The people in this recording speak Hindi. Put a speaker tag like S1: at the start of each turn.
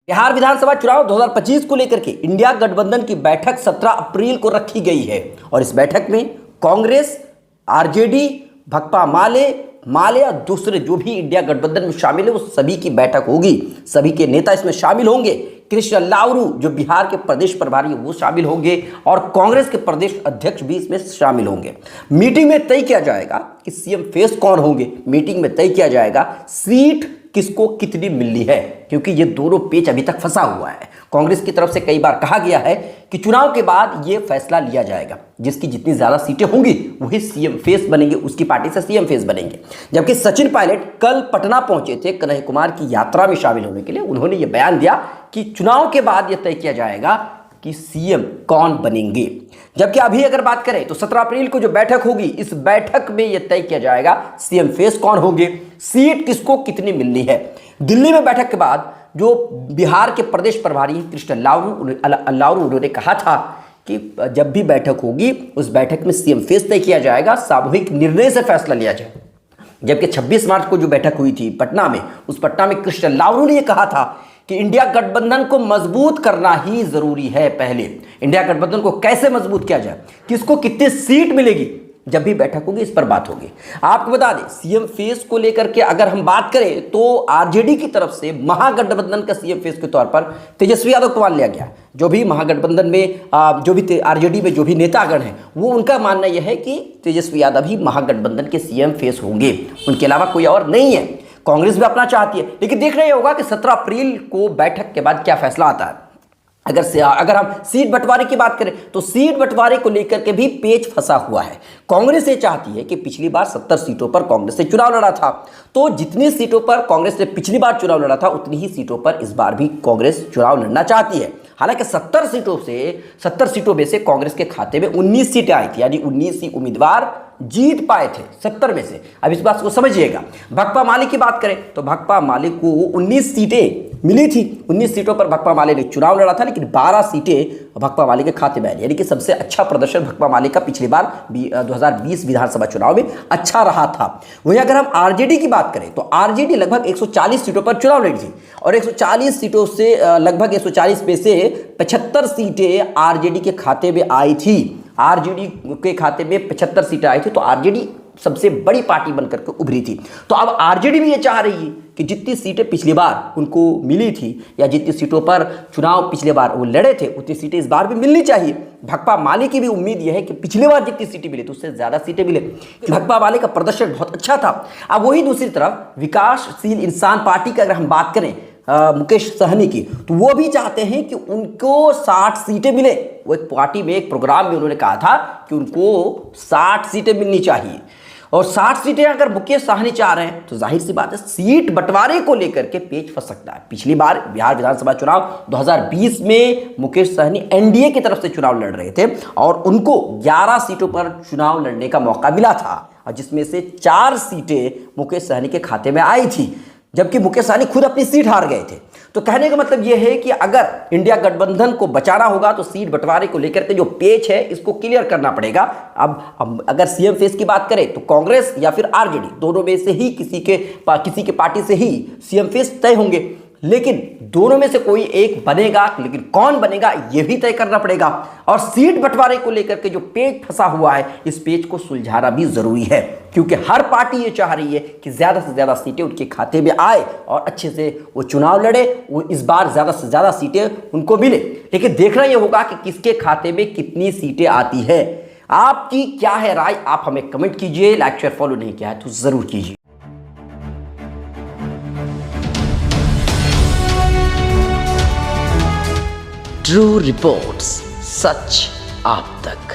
S1: बिहार विधानसभा चुनाव 2025 को लेकर के इंडिया गठबंधन की बैठक 17 अप्रैल को रखी गई है और इस बैठक में कांग्रेस, आरजेडी, भाकपा माले और दूसरे जो भी इंडिया गठबंधन में शामिल है वो सभी की बैठक होगी। सभी के नेता इसमें शामिल होंगे। कृष्ण लावरू जो बिहार के प्रदेश प्रभारी वो शामिल होंगे और कांग्रेस के प्रदेश अध्यक्ष भी इसमें शामिल होंगे। मीटिंग में तय किया जाएगा कि सीएम फेस कौन होंगे। मीटिंग में तय किया जाएगा सीट किसको कितनी मिलनी है, क्योंकि ये दोनों पेच अभी तक फंसा हुआ है। कांग्रेस की तरफ से कई बार कहा गया है कि चुनाव के बाद ये फैसला लिया जाएगा, जिसकी जितनी ज्यादा सीटें होंगी वही सीएम फेस बनेंगे, उसकी पार्टी से सीएम फेस बनेंगे। जबकि सचिन पायलट कल पटना पहुंचे थे कन्हैया कुमार की यात्रा में शामिल होने के लिए। उन्होंने ये बयान दिया कि चुनाव के बाद यह तय किया जाएगा कि सीएम कौन बनेंगे। जबकि अभी अगर बात करें तो 17 अप्रैल को जो बैठक होगी, इस बैठक में यह तय किया जाएगा सीएम फेस कौन होंगे, सीट किसको कितनी मिलनी है। दिल्ली में बैठक के बाद जो बिहार के प्रदेश प्रभारी कृष्ण लावरू उन्होंने कहा था कि जब भी बैठक होगी उस बैठक में सीएम फेस तय किया जाएगा, सामूहिक निर्णय से फैसला लिया जाएगा। जबकि 26 मार्च को जो बैठक हुई थी पटना में, उस पटना में कृष्ण लावरू ने यह कहा था कि इंडिया गठबंधन को मजबूत करना ही जरूरी है। पहले इंडिया गठबंधन को कैसे मजबूत किया जाए, किसको कितनी सीट मिलेगी, जब भी बैठक होगी इस पर बात होगी। आपको बता दें सीएम फेस को लेकर के अगर हम बात करें तो आरजेडी की तरफ से महागठबंधन का सीएम फेस के तौर पर तेजस्वी यादव को मान लिया गया। जो भी महागठबंधन में जो भी आरजेडी में जो भी नेतागण हैं वो उनका मानना यह है कि तेजस्वी यादव ही महागठबंधन के सीएम फेस होंगे, उनके अलावा कोई और नहीं है। कांग्रेस भी अपना चाहती है, लेकिन देखना यह होगा कि 17 अप्रैल को बैठक के बाद क्या फैसला आता है। अगर हम सीट बंटवारे की बात करें तो सीट बंटवारे को लेकर के भी पेच फंसा हुआ है। कांग्रेस ये चाहती है कि पिछली बार 70 सीटों पर कांग्रेस से चुनाव लड़ा था, तो जितनी सीटों पर कांग्रेस ने पिछली बार चुनाव लड़ा था उतनी ही सीटों पर इस बार भी कांग्रेस चुनाव लड़ना चाहती है। हालांकि 70 सीटों में से कांग्रेस के खाते में 19 सीटें आई थी, यानी 19 ही उम्मीदवार जीत पाए थे 70 में से। अब इस बात को समझिएगा। भाकपा माले की बात करें तो भाकपा माले को 19 सीटें मिली थी। 19 सीटों पर भाकपा माले ने चुनाव लड़ा था, लेकिन 12 सीटें भाकपा माले के खाते में आई, यानी कि सबसे अच्छा प्रदर्शन भाकपा माले का पिछली बार 2020 विधानसभा चुनाव में अच्छा रहा था। वहीं अगर हम आरजेडी की बात करें तो आरजेडी लगभग 140 सीटों पर चुनाव लड़ी थी और 140 सीटों से लगभग 140 में से 75 सीटें आरजेडी के खाते में आई थी। आरजेडी के खाते में 75 सीटें आई थी, तो आरजेडी सबसे बड़ी पार्टी बनकर के उभरी थी। तो अब आरजेडी भी ये चाह रही है कि जितनी सीटें पिछली बार उनको मिली थी या जितनी सीटों पर चुनाव पिछले बार वो लड़े थे उतनी सीटें इस बार भी मिलनी चाहिए। भाकपा माले की भी उम्मीद यह है कि पिछली बार जितनी सीटें मिली तो उससे ज्यादा सीटें मिले। भाकपा माले का प्रदर्शन बहुत अच्छा था। अब वही दूसरी तरफ विकासशील इंसान पार्टी की अगर हम बात करें मुकेश सहनी की, तो वो भी चाहते हैं कि उनको 60 सीटें मिले। वो एक पार्टी में एक प्रोग्राम में उन्होंने कहा था कि उनको 60 सीटें मिलनी चाहिए और 60 सीटें अगर मुकेश सहनी चाह रहे हैं तो जाहिर सी बात है सीट बंटवारे को लेकर के पेच फंस सकता है। पिछली बार बिहार विधानसभा चुनाव 2020 में मुकेश सहनी एनडीए की तरफ से चुनाव लड़ रहे थे और उनको 11 सीटों पर चुनाव लड़ने का मौका मिला था और जिसमें से 4 सीटें मुकेश सहनी के खाते में आई थी, जबकि मुकेश सहनी खुद अपनी सीट हार गए थे। तो कहने का मतलब यह है कि अगर इंडिया गठबंधन को बचाना होगा तो सीट बंटवारे को लेकर के जो पेच है इसको क्लियर करना पड़ेगा। अब अगर सीएम फेस की बात करें तो कांग्रेस या फिर आरजेडी दोनों में से ही किसी के पार्टी से ही सीएम फेस तय होंगे, लेकिन दोनों में से कोई एक बनेगा, लेकिन कौन बनेगा यह भी तय करना पड़ेगा। और सीट बंटवारे को लेकर के जो पेच फंसा हुआ है इस पेच को सुलझाना भी जरूरी है, क्योंकि हर पार्टी ये चाह रही है कि ज्यादा से ज्यादा सीटें उनके खाते में आए और अच्छे से वो चुनाव लड़े, वो इस बार ज्यादा से ज्यादा सीटें उनको मिले। लेकिन देखना यह होगा कि किसके खाते में कितनी सीटें आती है। आपकी क्या है राय, आप हमें कमेंट कीजिए। लाइक शेयर फॉलो नहीं किया है तो जरूर कीजिए। ट्रू रिपोर्ट्स, सच आप तक।